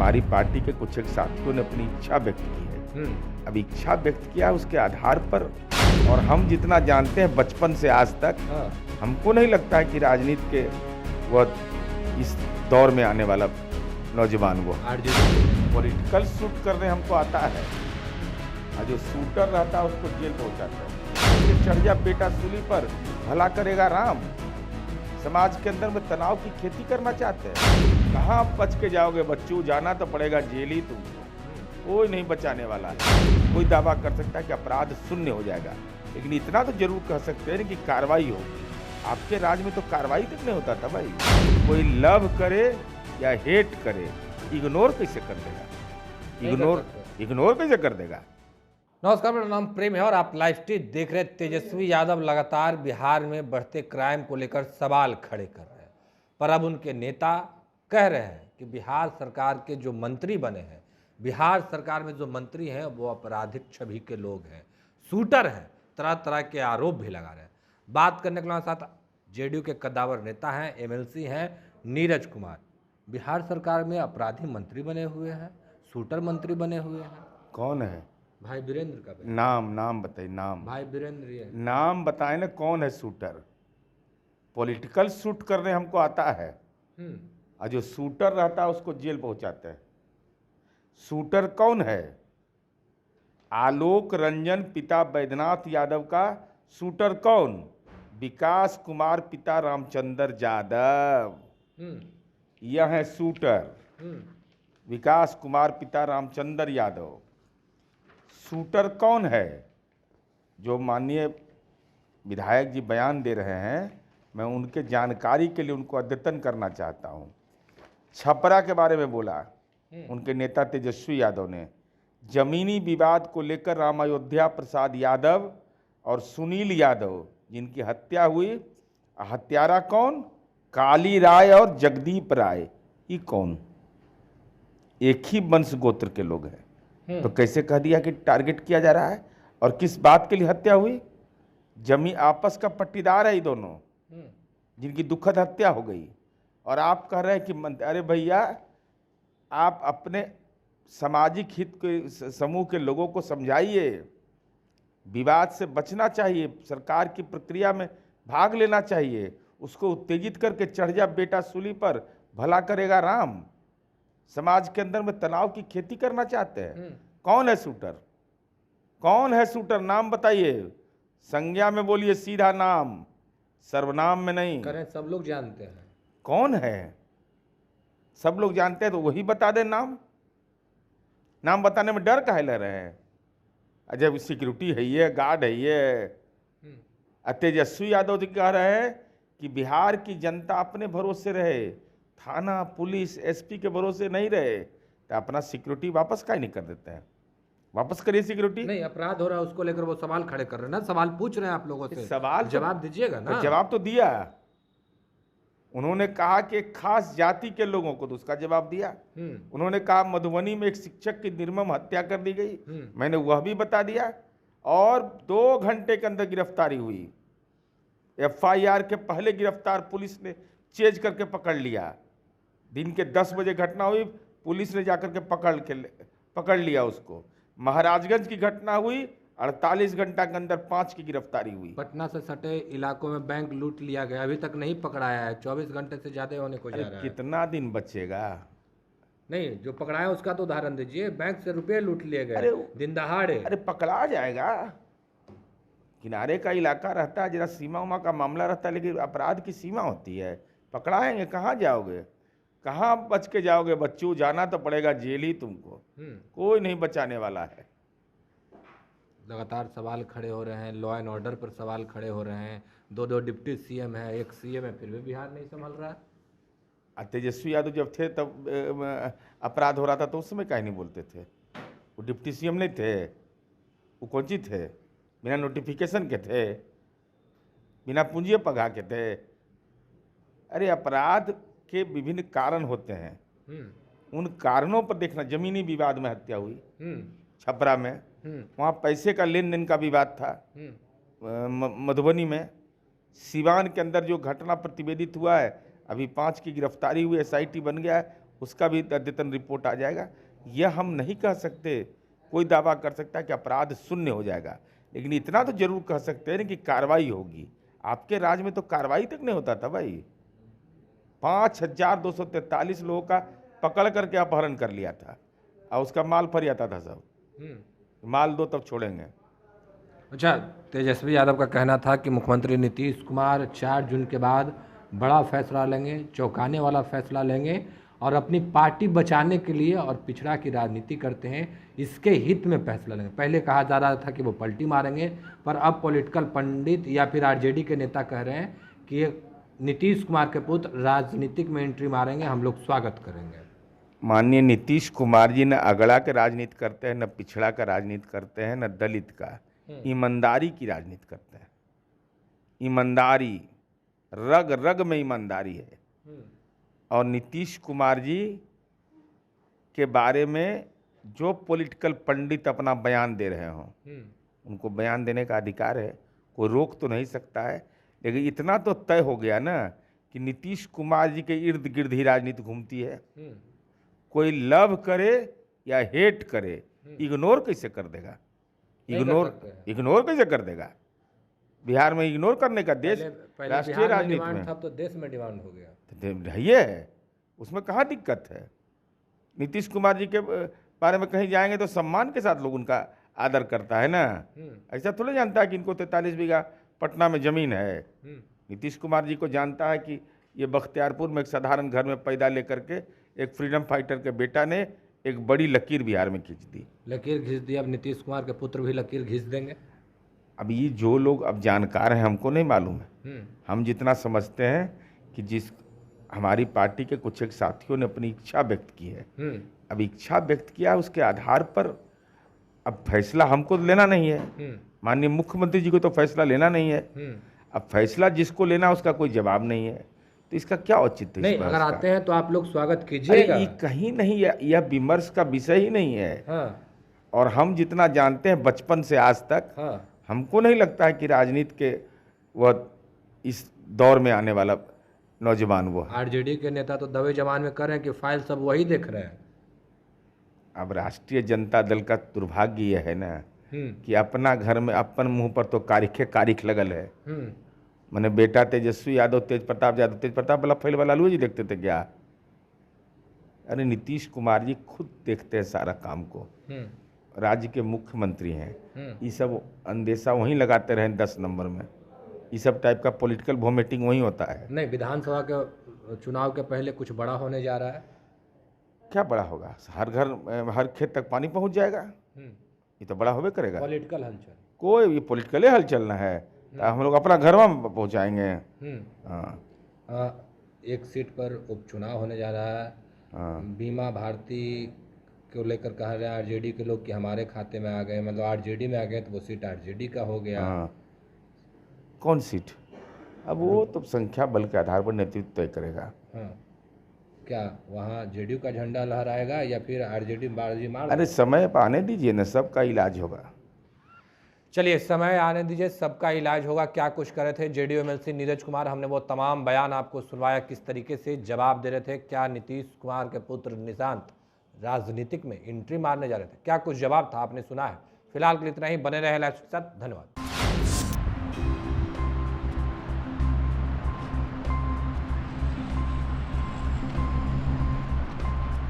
हमारी पार्टी के कुछ एक साथियों ने अपनी इच्छा व्यक्त की है। अब इच्छा व्यक्त किया उसके आधार पर, और हम जितना जानते हैं बचपन से आज तक, हमको नहीं लगता है कि राजनीति के वह इस दौर में आने वाला नौजवान वो पॉलिटिकल शूट करने हमको आता है, और जो शूटर रहता है उसको जेल पहुंचाता है। चढ़ जा बेटा सूली पर, भला करेगा राम। समाज के अंदर में तनाव की खेती करना चाहते हैं, कहाँ बच के जाओगे बच्चों, जाना तो पड़ेगा जेल ही तुमको, कोई नहीं बचाने वाला है। कोई दावा कर सकता है कि अपराध शून्य हो जाएगा, लेकिन इतना तो जरूर कह सकते हैं कि कार्रवाई होगी। आपके राज में तो कार्रवाई तक नहीं होता था भाई। कोई लव करे या हेट करे, इग्नोर कैसे कर देगा? इग्नोर कैसे कर देगा? नमस्कार, मेरा नाम प्रेम है और आप लाइव स्ट्रीट देख रहे हैं। तेजस्वी यादव लगातार बिहार में बढ़ते क्राइम को लेकर सवाल खड़े कर रहे हैं, पर अब उनके नेता कह रहे हैं कि बिहार सरकार के जो मंत्री बने हैं, बिहार सरकार में जो मंत्री हैं वो आपराधिक छवि के लोग हैं, शूटर हैं, तरह तरह के आरोप भी लगा रहे हैं। बात करने के साथ जेडीयू के कद्दावर नेता हैं, एमएलसी हैं नीरज कुमार। बिहार सरकार में अपराधी मंत्री बने हुए हैं, शूटर मंत्री बने हुए हैं। कौन है? भाई वीरेंद्र का नाम बताइए। नाम भाई वीरेंद्र ये नाम बताए ना, कौन है शूटर? पॉलिटिकल शूट करने हमको आता है, और जो शूटर रहता है उसको जेल पहुंचाते हैं। शूटर कौन है? आलोक रंजन पिता बैद्यनाथ यादव का शूटर कौन? विकास कुमार पिता रामचंद्र यादव, यह है शूटर। विकास कुमार पिता रामचंद्र यादव। शूटर कौन है? जो माननीय विधायक जी बयान दे रहे हैं, मैं उनके जानकारी के लिए उनको अद्यतन करना चाहता हूं। छपरा के बारे में बोला उनके नेता तेजस्वी यादव ने। जमीनी विवाद को लेकर राम अयोध्या प्रसाद यादव और सुनील यादव जिनकी हत्या हुई, हत्यारा कौन? काली राय और जगदीप राय। ये कौन? एक ही वंश गोत्र के लोग हैं, तो कैसे कह दिया कि टारगेट किया जा रहा है? और किस बात के लिए हत्या हुई? जमीन आपस का पट्टीदार है ये दोनों, जिनकी दुखद हत्या हो गई। और आप कह रहे हैं कि अरे भैया, आप अपने सामाजिक हित के समूह के लोगों को समझाइए, विवाद से बचना चाहिए, सरकार की प्रक्रिया में भाग लेना चाहिए, उसको उत्तेजित करके चढ़ जा बेटा सूली पर, भला करेगा राम। समाज के अंदर में तनाव की खेती करना चाहते हैं। कौन है शूटर? कौन है शूटर? नाम बताइए, संज्ञा में बोलिए, सीधा नाम, सर्वनाम में नहीं। करें, सब लोग जानते हैं कौन है। सब लोग जानते हैं तो वही बता दे नाम। नाम बताने में डर काहे ले रहे हैं? जब सिक्योरिटी है ये, गार्ड है ये। तेजस्वी यादव जी कह रहे हैं कि बिहार की जनता अपने भरोसे रहे, थाना पुलिस एसपी के भरोसे नहीं रहे, तो अपना सिक्योरिटी वापस काहे नहीं कर देते हैं? वापस करिए सिक्योरिटी। नहीं, अपराध हो रहा है उसको लेकर वो सवाल खड़े कर रहे हैं ना, सवाल पूछ रहे हैं आप लोगों से, सवाल जवाब दीजिएगा ना। जवाब तो दिया। उन्होंने कहा कि एक खास जाति के लोगों को, तो उसका जवाब दिया। उन्होंने कहा मधुबनी में एक शिक्षक की निर्मम हत्या कर दी गई, मैंने वह भी बता दिया। और 2 घंटे के अंदर गिरफ्तारी हुई। एफआईआर के पहले गिरफ्तार पुलिस ने चेज करके पकड़ लिया। दिन के 10 बजे घटना हुई, पुलिस ने जाकर के पकड़ लिया उसको। महाराजगंज की घटना हुई, 48 घंटा के अंदर 5 की गिरफ्तारी हुई। पटना से सटे इलाकों में बैंक लूट लिया गया, अभी तक नहीं पकड़ाया है, 24 घंटे से ज्यादा होने को जा रहा है। कितना दिन बचेगा? नहीं, जो पकड़ाया उसका तो उदाहरण दीजिए। बैंक से रुपए लूट लिए गए दिन दहाड़े। अरे पकड़ा जाएगा, किनारे का इलाका रहता है, जरा सीमा उमा का मामला रहता है, लेकिन अपराध की सीमा होती है। पकड़ाएंगे, कहाँ जाओगे, कहाँ बच के जाओगे बच्चों, जाना तो पड़ेगा जेल ही तुमको, कोई नहीं बचाने वाला है। लगातार सवाल खड़े हो रहे हैं, लॉ एंड ऑर्डर पर सवाल खड़े हो रहे हैं। 2 डिप्टी सीएम है, एक सीएम है, फिर भी बिहार नहीं संभल रहा है। तेजस्वी यादव जब थे तब अपराध हो रहा था तो उस समय काहे नहीं बोलते थे? वो डिप्टी सीएम नहीं थे, वो कौन सी थे? बिना नोटिफिकेशन के थे, बिना पूंजी पगा के थे। अरे अपराध के विभिन्न कारण होते हैं, उन कारणों पर देखना। जमीनी विवाद में हत्या हुई छपरा में, वहाँ पैसे का लेन देन का विवाद था। मधुबनी में, सिवान के अंदर जो घटना प्रतिवेदित हुआ है, अभी 5 की गिरफ्तारी हुई, एसआईटी बन गया है, उसका भी अद्यतन रिपोर्ट आ जाएगा। यह हम नहीं कह सकते, कोई दावा कर सकता है कि अपराध शून्य हो जाएगा, लेकिन इतना तो जरूर कह सकते हैं कि कार्रवाई होगी। आपके राज्य में तो कार्रवाई तक नहीं होता था भाई। 5243 लोगों का पकड़ करके अपहरण कर लिया था और उसका माल फर जाता था सब। माल दो तब छोड़ेंगे। अच्छा, तेजस्वी यादव का कहना था कि मुख्यमंत्री नीतीश कुमार 4 जून के बाद बड़ा फैसला लेंगे, चौंकाने वाला फैसला लेंगे और अपनी पार्टी बचाने के लिए और पिछड़ा की राजनीति करते हैं, इसके हित में फैसला लेंगे। पहले कहा जा रहा था कि वो पलटी मारेंगे, पर अब पॉलिटिकल पंडित या फिर आरजेडी के नेता कह रहे हैं कि ये नीतीश कुमार के पुत्र राजनीतिक में एंट्री मारेंगे, हम लोग स्वागत करेंगे। माननीय नीतीश कुमार जी न अगड़ा के राजनीति करते हैं, न पिछड़ा का राजनीति करते हैं, न दलित का, ईमानदारी की राजनीति करते हैं। ईमानदारी, रग रग में ईमानदारी है। और नीतीश कुमार जी के बारे में जो पॉलिटिकल पंडित अपना बयान दे रहे हों, उनको बयान देने का अधिकार है, कोई रोक तो नहीं सकता है। लेकिन इतना तो तय हो गया ना कि नीतीश कुमार जी के इर्द गिर्द ही राजनीति घूमती है। कोई लव करे या हेट करे, इग्नोर कैसे कर देगा? इग्नोर कैसे कर देगा? बिहार में इग्नोर करने का देश राष्ट्रीय राजनीति में था, तो देश में डिमांड हो गया। ये है, उसमें कहाँ दिक्कत है? नीतीश कुमार जी के बारे में कहीं जाएंगे तो सम्मान के साथ लोग उनका आदर करता है ना। ऐसा थोड़ा जानता है कि इनको 43 बीघा पटना में जमीन है। नीतीश कुमार जी को जानता है कि ये बख्तियारपुर में एक साधारण घर में पैदा लेकर के एक फ्रीडम फाइटर के बेटा ने एक बड़ी लकीर बिहार में खींच दी। लकीर खींच दी, अब नीतीश कुमार के पुत्र भी लकीर खींच देंगे। अब ये जो लोग अब जानकार हैं, हमको नहीं मालूम है। हम जितना समझते हैं कि जिस हमारी पार्टी के कुछ एक साथियों ने अपनी इच्छा व्यक्त की है, अब इच्छा व्यक्त किया, उसके आधार पर अब फैसला हमको लेना नहीं है। माननीय मुख्यमंत्री जी को तो फैसला लेना नहीं है। अब फैसला जिसको लेना उसका कोई जवाब नहीं है, तो इसका क्या औचित्य? नहीं, अगर आते हैं तो आप लोग स्वागत कीजिएगा। ये कहीं नहीं है, यह विमर्श का विषय ही नहीं है। और हम जितना जानते हैं बचपन से आज तक, हमको नहीं लगता है कि राजनीति के वह इस दौर में आने वाला नौजवान वो। आरजेडी के नेता तो दबे जमान में कर रहे हैं कि फाइल सब वही देख रहे हैं। अब राष्ट्रीय जनता दल का दुर्भाग्य यह है ना कि अपना घर में अपन मुंह पर तो कारिख लगल है। मैंने बेटा तेजस्वी यादव, तेज प्रताप वाला फैल वाला लालू जी देखते थे क्या? अरे नीतीश कुमार जी खुद देखते हैं सारा काम को, राज्य के मुख्यमंत्री हैं। ये सब अंदेशा वहीं लगाते रहे 10 नंबर में। ये सब टाइप का पॉलिटिकल वोमिटिंग वहीं होता है। नहीं, विधानसभा के चुनाव के पहले कुछ बड़ा होने जा रहा है। क्या बड़ा होगा? हर घर हर खेत तक पानी पहुंच जाएगा। ये तो बड़ा होबे करेगा। पॉलिटिकल हलचल, कोई ये पॉलिटिकल हलचल ना है, हम लोग अपना घर में पहुंचाएंगे। एक सीट पर उपचुनाव होने जा रहा है। बीमा भारती को लेकर कह रहे हैं आरजेडी के लोग कि हमारे खाते में आ गए, मतलब आरजेडी में आ गए तो वो सीट आरजेडी का हो गया। कौन सीट? अब वो तो संख्या बल के आधार पर नेतृत्व तय करेगा। क्या वहाँ जेडीयू का झंडा लहराएगा या फिर आरजेडी बाजी मार? अरे समय पर आने दीजिए ना, सबका इलाज होगा। चलिए, समय आने दीजिए, सबका इलाज होगा। क्या कुछ कर रहे थे जेडीयू एमएलसी नीरज कुमार, हमने वो तमाम बयान आपको सुनवाया, किस तरीके से जवाब दे रहे थे। क्या नीतीश कुमार के पुत्र निशांत राजनीतिक में एंट्री मारने जा रहे थे? क्या कुछ जवाब था, आपने सुना है। फिलहाल के लिए इतना ही। बने रहे लाइव के साथ। धन्यवाद।